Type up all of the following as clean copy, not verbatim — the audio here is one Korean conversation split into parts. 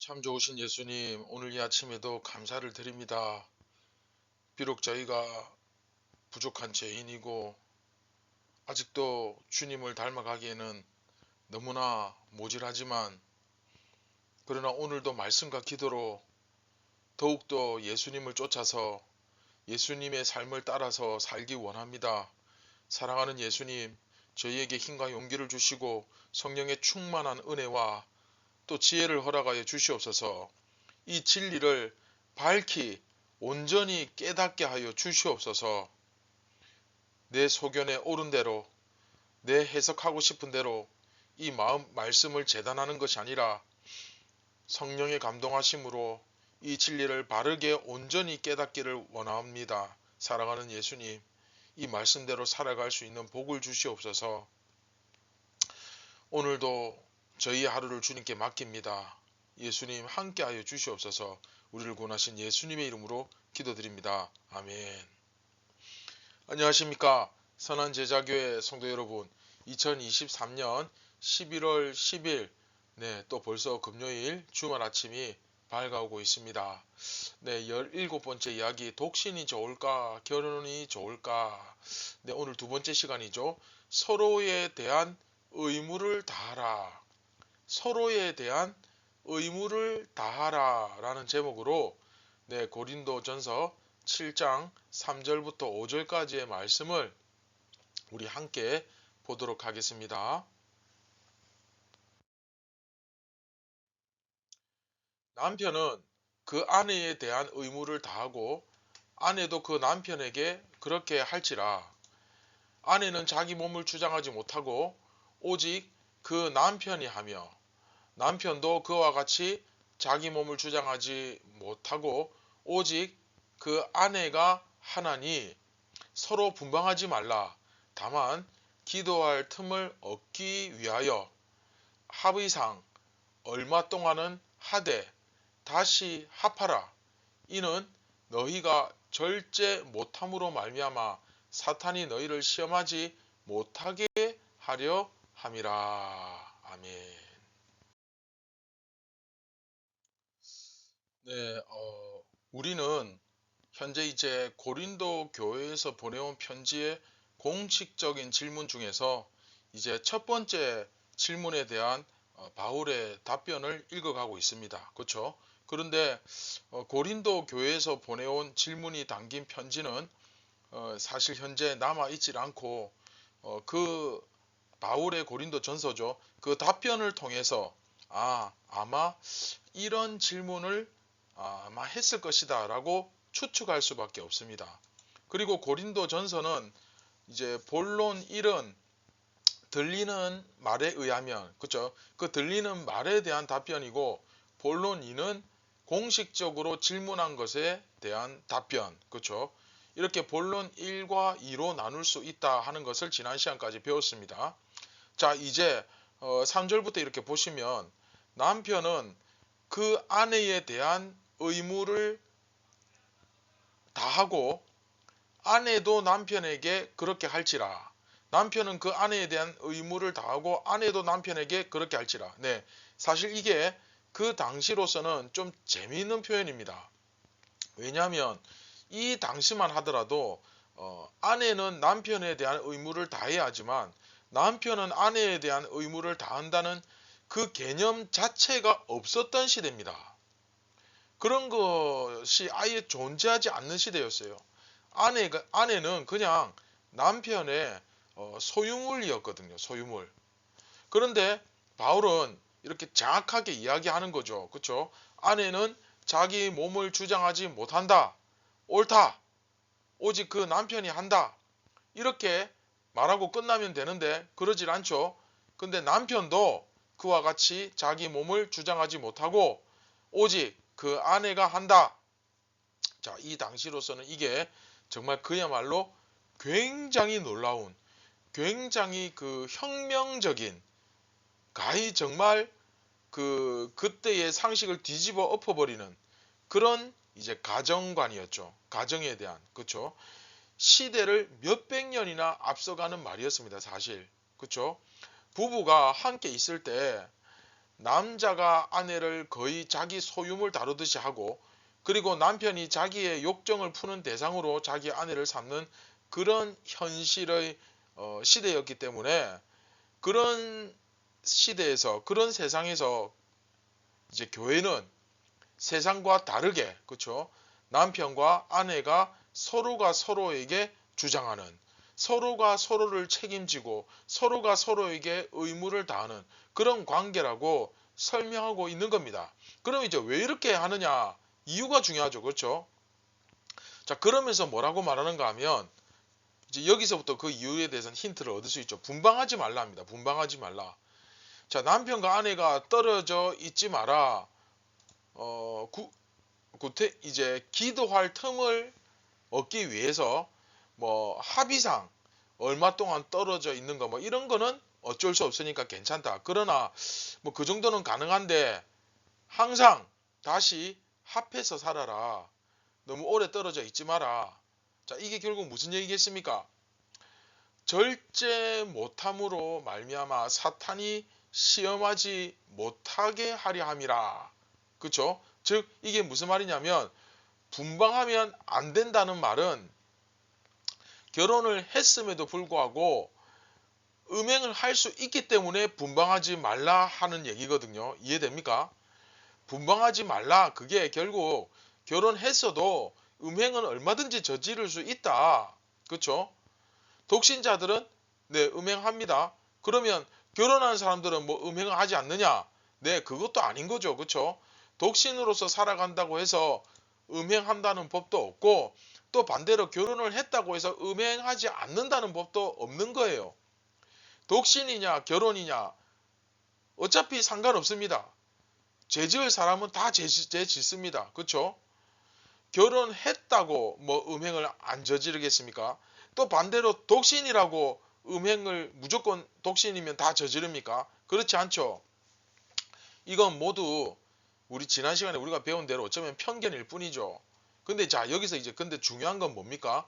참 좋으신 예수님, 오늘 이 아침에도 감사를 드립니다. 비록 저희가 부족한 죄인이고 아직도 주님을 닮아가기에는 너무나 모질하지만, 그러나 오늘도 말씀과 기도로 더욱더 예수님을 쫓아서 예수님의 삶을 따라서 살기 원합니다. 사랑하는 예수님, 저희에게 힘과 용기를 주시고 성령의 충만한 은혜와 또 지혜를 허락하여 주시옵소서. 이 진리를 밝히 온전히 깨닫게 하여 주시옵소서. 내 소견에 옳은 대로, 내 해석하고 싶은 대로 이 말씀을 재단하는 것이 아니라 성령의 감동하심으로 이 진리를 바르게 온전히 깨닫기를 원합니다. 사랑하는 예수님, 이 말씀대로 살아갈 수 있는 복을 주시옵소서. 오늘도 저희 하루를 주님께 맡깁니다. 예수님 함께하여 주시옵소서. 우리를 구원하신 예수님의 이름으로 기도드립니다. 아멘. 안녕하십니까, 선한제자교회 성도 여러분. 2023년 11월 10일, 또 벌써 금요일 주말 아침이 밝아오고 있습니다. 17번째 이야기, 독신이 좋을까 결혼이 좋을까. 오늘 두 번째 시간이죠. 서로에 대한 의무를 다하라. 서로에 대한 의무를 다하라 라는 제목으로 고린도전서 7장 3절부터 5절까지의 말씀을 우리 함께 보도록 하겠습니다. 남편은 그 아내에 대한 의무를 다하고 아내도 그 남편에게 그렇게 할지라. 아내는 자기 몸을 주장하지 못하고 오직 그 남편이 하며, 남편도 그와 같이 자기 몸을 주장하지 못하고 오직 그 아내가 하나니, 서로 분방하지 말라. 다만 기도할 틈을 얻기 위하여 합의상 얼마 동안은 하되 다시 합하라. 이는 너희가 절제 못함으로 말미암아 사탄이 너희를 시험하지 못하게 하려 함이라. 아멘. 우리는 현재 이제 고린도 교회에서 보내온 편지의 공식적인 질문 중에서 이제 첫 번째 질문에 대한 바울의 답변을 읽어가고 있습니다. 그렇죠? 그런데 고린도 교회에서 보내온 질문이 담긴 편지는 사실 현재 남아 있질 않고, 그 바울의 고린도 전서죠. 그 답변을 통해서 아마 이런 질문을 아마 했을 것이다 라고 추측할 수밖에 없습니다. 그리고 고린도 전서는 이제 본론 1은 들리는 말에 의하면, 그죠? 그 들리는 말에 대한 답변이고, 본론 2는 공식적으로 질문한 것에 대한 답변, 그죠? 이렇게 본론 1과 2로 나눌 수 있다 하는 것을 지난 시간까지 배웠습니다. 자, 이제 3절부터 이렇게 보시면, 남편은 그 아내에 대한 의무를 다하고 아내도 남편에게 그렇게 할지라. 남편은 그 아내에 대한 의무를 다하고 아내도 남편에게 그렇게 할지라. 사실 이게 그 당시로서는 좀 재미있는 표현입니다. 왜냐하면 이 당시만 하더라도 아내는 남편에 대한 의무를 다해야 하지만 남편은 아내에 대한 의무를 다한다는 그 개념 자체가 없었던 시대입니다. 그런 것이 아예 존재하지 않는 시대였어요. 아내는 그냥 남편의 소유물이었거든요. 소유물. 그런데 바울은 이렇게 정확하게 이야기하는 거죠. 그렇죠? 아내는 자기 몸을 주장하지 못한다. 옳다. 오직 그 남편이 한다. 이렇게 말하고 끝나면 되는데 그러질 않죠. 근데 남편도 그와 같이 자기 몸을 주장하지 못하고 오직 그 아내가 한다. 자, 이 당시로서는 이게 정말 그야말로 굉장히 놀라운, 굉장히 그 혁명적인, 가히 정말 그때의 상식을 뒤집어 엎어버리는 그런 이제 가정관이었죠. 가정에 대한, 그렇죠? 시대를 몇백 년이나 앞서가는 말이었습니다. 사실, 그렇죠? 부부가 함께 있을 때 남자가 아내를 거의 자기 소유물 다루듯이 하고, 그리고 남편이 자기의 욕정을 푸는 대상으로 자기 아내를 삼는 그런 현실의 시대였기 때문에, 그런 시대에서, 그런 세상에서 이제 교회는 세상과 다르게, 그렇죠? 남편과 아내가 서로가 서로에게 주장하는, 서로가 서로를 책임지고 서로가 서로에게 의무를 다하는 그런 관계라고 설명하고 있는 겁니다. 그럼 이제 왜 이렇게 하느냐? 이유가 중요하죠. 그렇죠? 자, 그러면서 뭐라고 말하는가 하면, 이제 여기서부터 그 이유에 대해서는 힌트를 얻을 수 있죠. 분방하지 말라 합니다. 분방하지 말라. 자, 남편과 아내가 떨어져 있지 마라. 이제 기도할 틈을 얻기 위해서 뭐 합의상 얼마 동안 떨어져 있는 거 뭐 이런 거는 어쩔 수 없으니까 괜찮다. 그러나 뭐 그 정도는 가능한데 항상 다시 합해서 살아라. 너무 오래 떨어져 있지 마라. 자, 이게 결국 무슨 얘기겠습니까? 절제 못함으로 말미암아 사탄이 시험하지 못하게 하려 함이라. 그쵸? 즉 이게 무슨 말이냐면, 분방하면 안 된다는 말은 결혼을 했음에도 불구하고 음행을 할 수 있기 때문에 분방하지 말라 하는 얘기거든요. 이해됩니까? 분방하지 말라, 그게 결국 결혼했어도 음행은 얼마든지 저지를 수 있다. 그렇죠? 독신자들은 네, 음행합니다. 그러면 결혼한 사람들은 뭐 음행을 하지 않느냐? 네, 그것도 아닌 거죠. 그렇죠? 독신으로서 살아간다고 해서 음행한다는 법도 없고, 또 반대로 결혼을 했다고 해서 음행하지 않는다는 법도 없는 거예요. 독신이냐 결혼이냐 어차피 상관없습니다. 죄 지을 사람은 다 죄 짓습니다. 그렇죠? 결혼했다고 뭐 음행을 안 저지르겠습니까? 또 반대로 독신이라고 음행을 무조건 독신이면 다 저지릅니까? 그렇지 않죠. 이건 모두 우리 지난 시간에 우리가 배운 대로 어쩌면 편견일 뿐이죠. 근데 자, 여기서 이제 근데 중요한 건 뭡니까?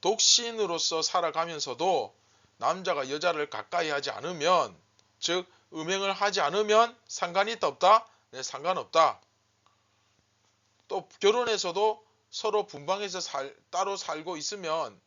독신으로서 살아가면서도 남자가 여자를 가까이 하지 않으면, 즉 음행을 하지 않으면 상관이 있다 없다? 네, 상관없다. 또 결혼해서도 서로 분방해서 따로 살고 있으면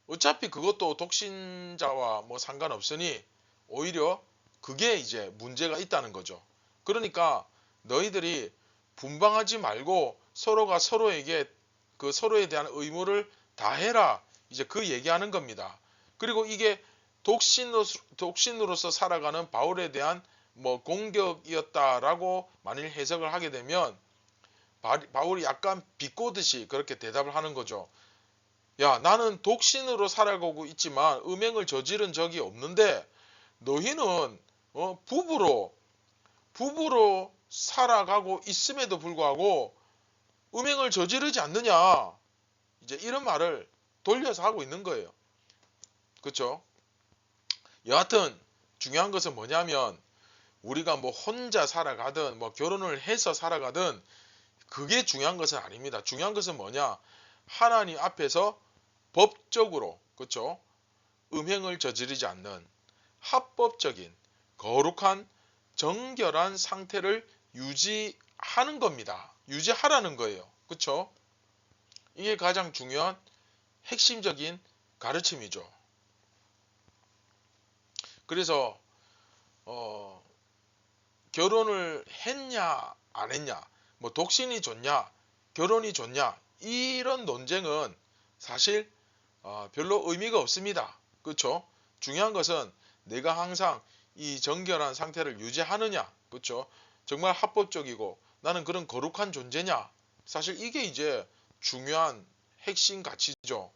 어차피 그것도 독신자와 뭐 상관없으니 오히려 그게 이제 문제가 있다는 거죠. 그러니까 너희들이 분방하지 말고 서로가 서로에게 그 서로에 대한 의무를 다해라. 이제 그 얘기하는 겁니다. 그리고 이게 독신으로서 살아가는 바울에 대한 뭐 공격이었다라고 만일 해석을 하게 되면, 바울이 약간 비꼬듯이 그렇게 대답을 하는 거죠. 야, 나는 독신으로 살아가고 있지만 음행을 저지른 적이 없는데 너희는 부부로 살아가고 있음에도 불구하고 음행을 저지르지 않느냐. 이제 이런 말을 돌려서 하고 있는 거예요. 그렇죠? 여하튼 중요한 것은 뭐냐면, 우리가 뭐 혼자 살아가든 뭐 결혼을 해서 살아가든 그게 중요한 것은 아닙니다. 중요한 것은 뭐냐? 하나님 앞에서 법적으로, 그렇죠? 음행을 저지르지 않는 합법적인 거룩한 정결한 상태를 유지하는 겁니다. 유지하라는 거예요. 그렇죠? 이게 가장 중요한 핵심적인 가르침이죠. 그래서 결혼을 했냐 안 했냐, 뭐 독신이 좋냐 결혼이 좋냐, 이런 논쟁은 사실 별로 의미가 없습니다. 그렇죠? 중요한 것은 내가 항상 이 정결한 상태를 유지하느냐, 그렇죠? 정말 합법적이고 나는 그런 거룩한 존재냐, 사실 이게 이제 중요한 핵심 가치죠.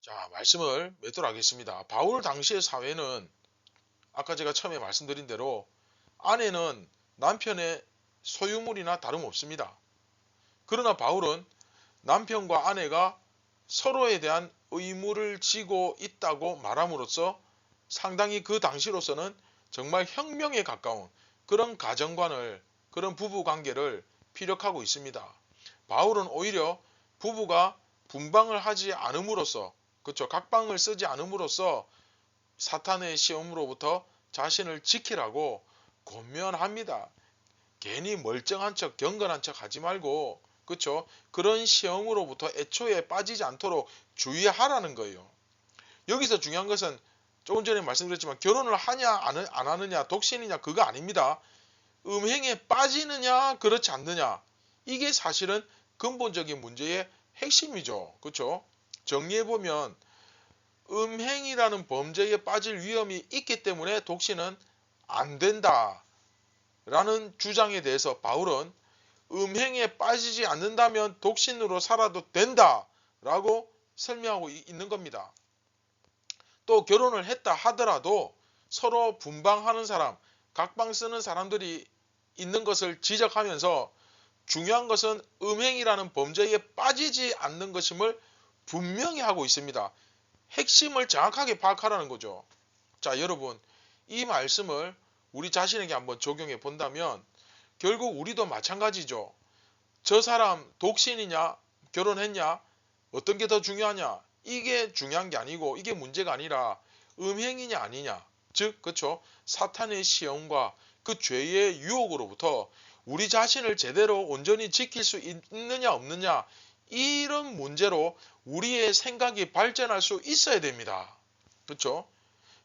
자, 말씀을 맺도록 하겠습니다. 바울 당시의 사회는 아까 제가 처음에 말씀드린 대로 아내는 남편의 소유물이나 다름없습니다. 그러나 바울은 남편과 아내가 서로에 대한 의무를 지고 있다고 말함으로써 상당히 그 당시로서는 정말 혁명에 가까운 그런 가정관을, 그런 부부 관계를 피력하고 있습니다. 바울은 오히려 부부가 분방을 하지 않음으로써, 그렇죠, 각방을 쓰지 않음으로써 사탄의 시험으로부터 자신을 지키라고 권면합니다. 괜히 멀쩡한 척 경건한 척 하지 말고, 그쵸? 그런 시험으로부터 애초에 빠지지 않도록 주의하라는 거예요. 여기서 중요한 것은 조금 전에 말씀드렸지만 결혼을 하냐 안 하느냐, 독신이냐, 그거 아닙니다. 음행에 빠지느냐 그렇지 않느냐, 이게 사실은 근본적인 문제의 핵심이죠. 그렇죠? 정리해보면 음행이라는 범죄에 빠질 위험이 있기 때문에 독신은 안 된다 라는 주장에 대해서 바울은 음행에 빠지지 않는다면 독신으로 살아도 된다 라고 설명하고 있는 겁니다. 또 결혼을 했다 하더라도 서로 분방하는 사람, 각방 쓰는 사람들이 있는 것을 지적하면서 중요한 것은 음행이라는 범죄에 빠지지 않는 것임을 분명히 하고 있습니다. 핵심을 정확하게 파악하라는 거죠. 자, 여러분, 이 말씀을 우리 자신에게 한번 적용해 본다면 결국 우리도 마찬가지죠. 저 사람 독신이냐 결혼했냐 어떤 게 더 중요하냐, 이게 중요한 게 아니고 이게 문제가 아니라 음행이냐 아니냐, 즉 그쵸, 사탄의 시험과 그 죄의 유혹으로부터 우리 자신을 제대로 온전히 지킬 수 있느냐 없느냐, 이런 문제로 우리의 생각이 발전할 수 있어야 됩니다. 그렇죠?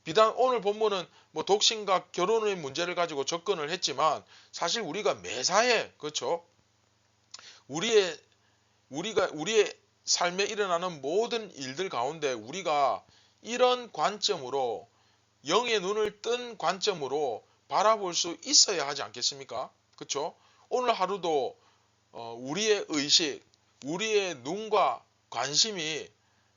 비단 오늘 본문은 뭐 독신과 결혼의 문제를 가지고 접근을 했지만 사실 우리가 매사에, 그렇죠, 우리의 삶에 일어나는 모든 일들 가운데 우리가 이런 관점으로, 영의 눈을 뜬 관점으로 바라볼 수 있어야 하지 않겠습니까? 그렇죠? 오늘 하루도 우리의 의식, 우리의 눈과 관심이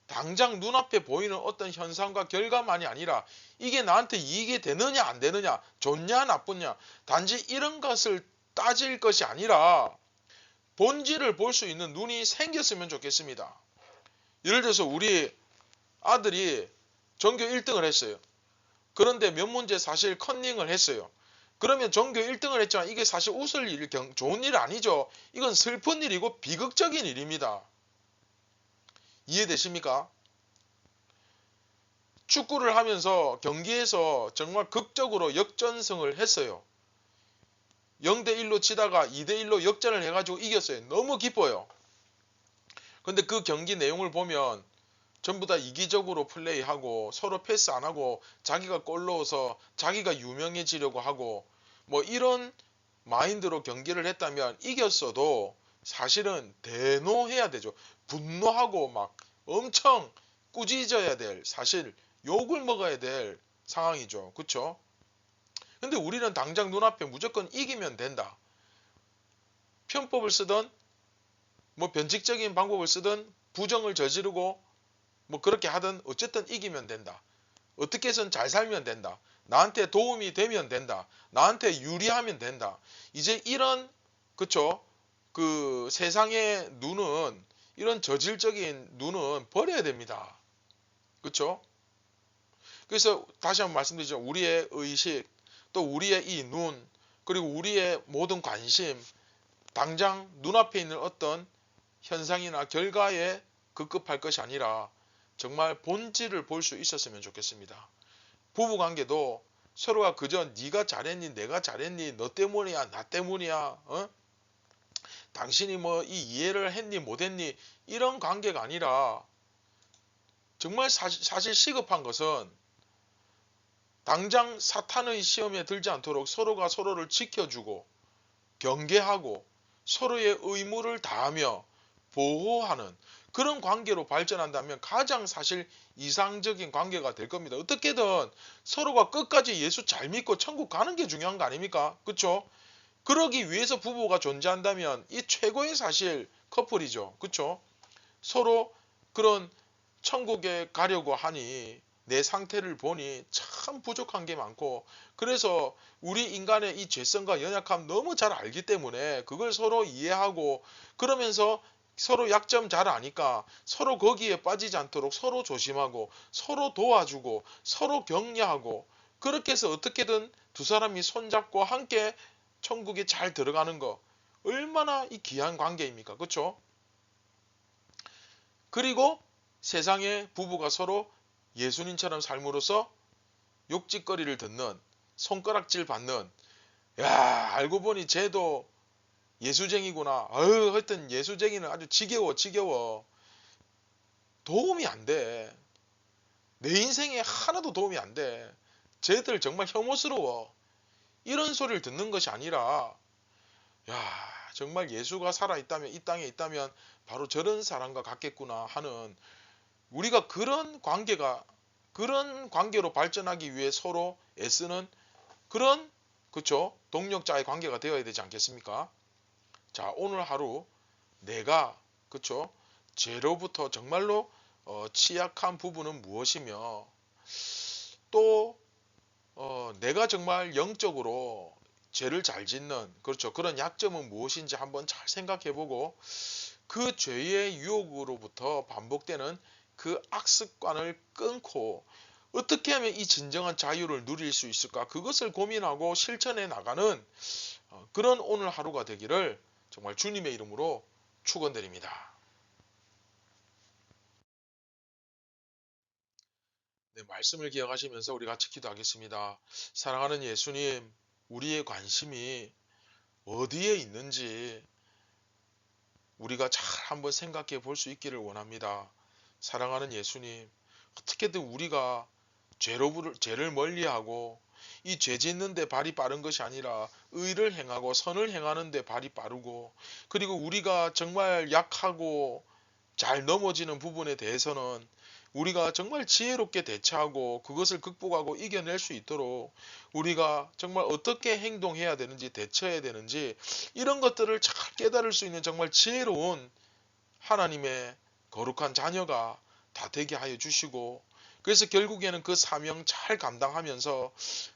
당장 눈앞에 보이는 어떤 현상과 결과만이 아니라 이게 나한테 이익이 되느냐 안 되느냐, 좋냐 나쁘냐, 단지 이런 것을 따질 것이 아니라 본질을 볼 수 있는 눈이 생겼으면 좋겠습니다. 예를 들어서 우리 아들이 전교 1등을 했어요. 그런데 몇 문제 사실 컨닝을 했어요. 그러면 전교 1등을 했지만 이게 사실 웃을 일, 좋은 일 아니죠. 이건 슬픈 일이고 비극적인 일입니다. 이해되십니까? 축구를 하면서 경기에서 정말 극적으로 역전승을 했어요. 0대1로 치다가 2대1로 역전을 해가지고 이겼어요. 너무 기뻐요. 근데 그 경기 내용을 보면 전부 다 이기적으로 플레이하고 서로 패스 안 하고 자기가 골 넣어서 자기가 유명해지려고 하고 뭐 이런 마인드로 경기를 했다면 이겼어도 사실은 대노해야 되죠. 분노하고 막 엄청 꾸짖어야 될, 사실 욕을 먹어야 될 상황이죠. 그쵸? 근데 우리는 당장 눈앞에 무조건 이기면 된다. 편법을 쓰든 뭐 변칙적인 방법을 쓰든 부정을 저지르고 뭐 그렇게 하든 어쨌든 이기면 된다. 어떻게 해서는 잘 살면 된다. 나한테 도움이 되면 된다. 나한테 유리하면 된다. 이제 이런, 그쵸, 그 세상의 눈은, 이런 저질적인 눈은 버려야 됩니다. 그쵸? 그래서 다시 한번 말씀드리죠. 우리의 의식, 또 우리의 이 눈, 그리고 우리의 모든 관심, 당장 눈앞에 있는 어떤 현상이나 결과에 급급할 것이 아니라 정말 본질을 볼 수 있었으면 좋겠습니다. 부부관계도 서로가 그저 네가 잘했니 내가 잘했니 너 때문이야 나 때문이야 당신이 뭐 이 이해를 했니 못했니, 이런 관계가 아니라 정말 사실 시급한 것은 당장 사탄의 시험에 들지 않도록 서로가 서로를 지켜주고 경계하고 서로의 의무를 다하며 보호하는 그런 관계로 발전한다면 가장 사실 이상적인 관계가 될 겁니다. 어떻게든 서로가 끝까지 예수 잘 믿고 천국 가는 게 중요한 거 아닙니까? 그쵸? 그러기 위해서 부부가 존재한다면 이 최고의 사실 커플이죠. 그쵸? 서로 그런 천국에 가려고 하니 내 상태를 보니 참 부족한 게 많고, 그래서 우리 인간의 이 죄성과 연약함 너무 잘 알기 때문에 그걸 서로 이해하고, 그러면서 서로 약점 잘 아니까 서로 거기에 빠지지 않도록 서로 조심하고 서로 도와주고 서로 격려하고, 그렇게 해서 어떻게든 두 사람이 손잡고 함께 천국에 잘 들어가는 거, 얼마나 이 귀한 관계입니까? 그렇죠? 그리고 세상의 부부가 서로 예수님처럼 삶으로써 욕짓거리를 듣는, 손가락질 받는, 야, 알고 보니 쟤도 예수쟁이구나. 하여튼 예수쟁이는 아주 지겨워. 도움이 안 돼. 내 인생에 하나도 도움이 안 돼. 쟤들 정말 혐오스러워. 이런 소리를 듣는 것이 아니라, 야, 정말 예수가 살아있다면, 이 땅에 있다면 바로 저런 사람과 같겠구나 하는, 우리가 그런 관계로 발전하기 위해 서로 애쓰는 그런, 그쵸? 동력자의 관계가 되어야 되지 않겠습니까? 자, 오늘 하루 내가, 그쵸? 죄로부터 정말로 취약한 부분은 무엇이며, 또 내가 정말 영적으로 죄를 잘 짓는, 그렇죠, 그런 약점은 무엇인지 한번 잘 생각해보고, 그 죄의 유혹으로부터 반복되는 그 악습관을 끊고 어떻게 하면 이 진정한 자유를 누릴 수 있을까, 그것을 고민하고 실천해 나가는 그런 오늘 하루가 되기를 정말 주님의 이름으로 축원드립니다. 네, 말씀을 기억하시면서 우리 같이 기도하겠습니다. 사랑하는 예수님, 우리의 관심이 어디에 있는지 우리가 잘 한번 생각해 볼 수 있기를 원합니다. 사랑하는 예수님, 어떻게든 우리가 죄를 멀리하고 이 죄 짓는 데 발이 빠른 것이 아니라 의를 행하고 선을 행하는 데 발이 빠르고, 그리고 우리가 정말 약하고 잘 넘어지는 부분에 대해서는 우리가 정말 지혜롭게 대처하고 그것을 극복하고 이겨낼 수 있도록 우리가 정말 어떻게 행동해야 되는지, 대처해야 되는지, 이런 것들을 잘 깨달을 수 있는 정말 지혜로운 하나님의 거룩한 자녀가 다 되게 하여 주시고, 그래서 결국에는 그 사명 잘 감당하면서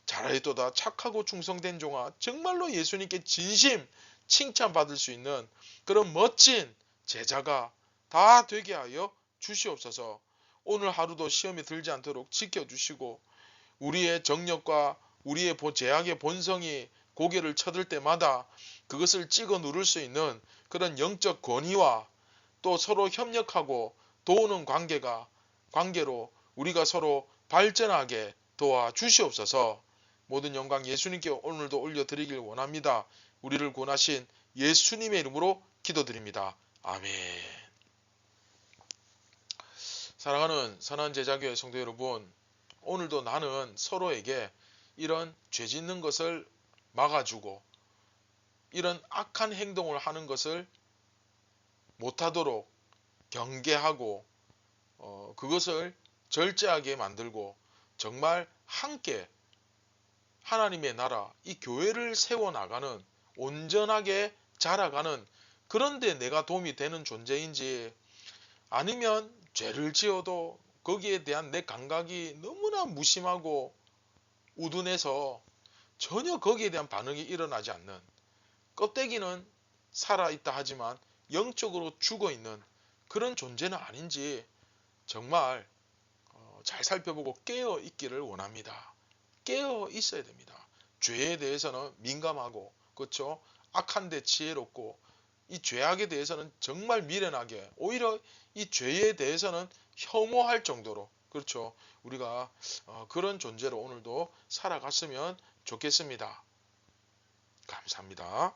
잘하였도다 착하고 충성된 종아, 정말로 예수님께 진심 칭찬받을 수 있는 그런 멋진 제자가 다 되게 하여 주시옵소서. 오늘 하루도 시험에 들지 않도록 지켜주시고, 우리의 정력과 우리의 제약의 본성이 고개를 쳐들 때마다 그것을 찍어 누를 수 있는 그런 영적 권위와 또 서로 협력하고 도우는 관계로 우리가 서로 발전하게 도와 주시옵소서. 모든 영광 예수님께 오늘도 올려드리길 원합니다. 우리를 구원하신 예수님의 이름으로 기도드립니다. 아멘. 사랑하는 선한 제자교회 성도 여러분, 오늘도 나는 서로에게 이런 죄 짓는 것을 막아주고 이런 악한 행동을 하는 것을 못하도록 경계하고 그것을 절제하게 만들고 정말 함께 하나님의 나라, 이 교회를 세워나가는, 온전하게 자라가는, 그런데 내가 도움이 되는 존재인지, 아니면 죄를 지어도 거기에 대한 내 감각이 너무나 무심하고 우둔해서 전혀 거기에 대한 반응이 일어나지 않는, 껍데기는 살아있다 하지만 영적으로 죽어있는 그런 존재는 아닌지 정말 잘 살펴보고 깨어 있기를 원합니다. 깨어 있어야 됩니다. 죄에 대해서는 민감하고, 그렇죠? 악한데 지혜롭고, 이 죄악에 대해서는 정말 미련하게, 오히려 이 죄에 대해서는 혐오할 정도로, 그렇죠? 우리가 그런 존재로 오늘도 살아갔으면 좋겠습니다. 감사합니다.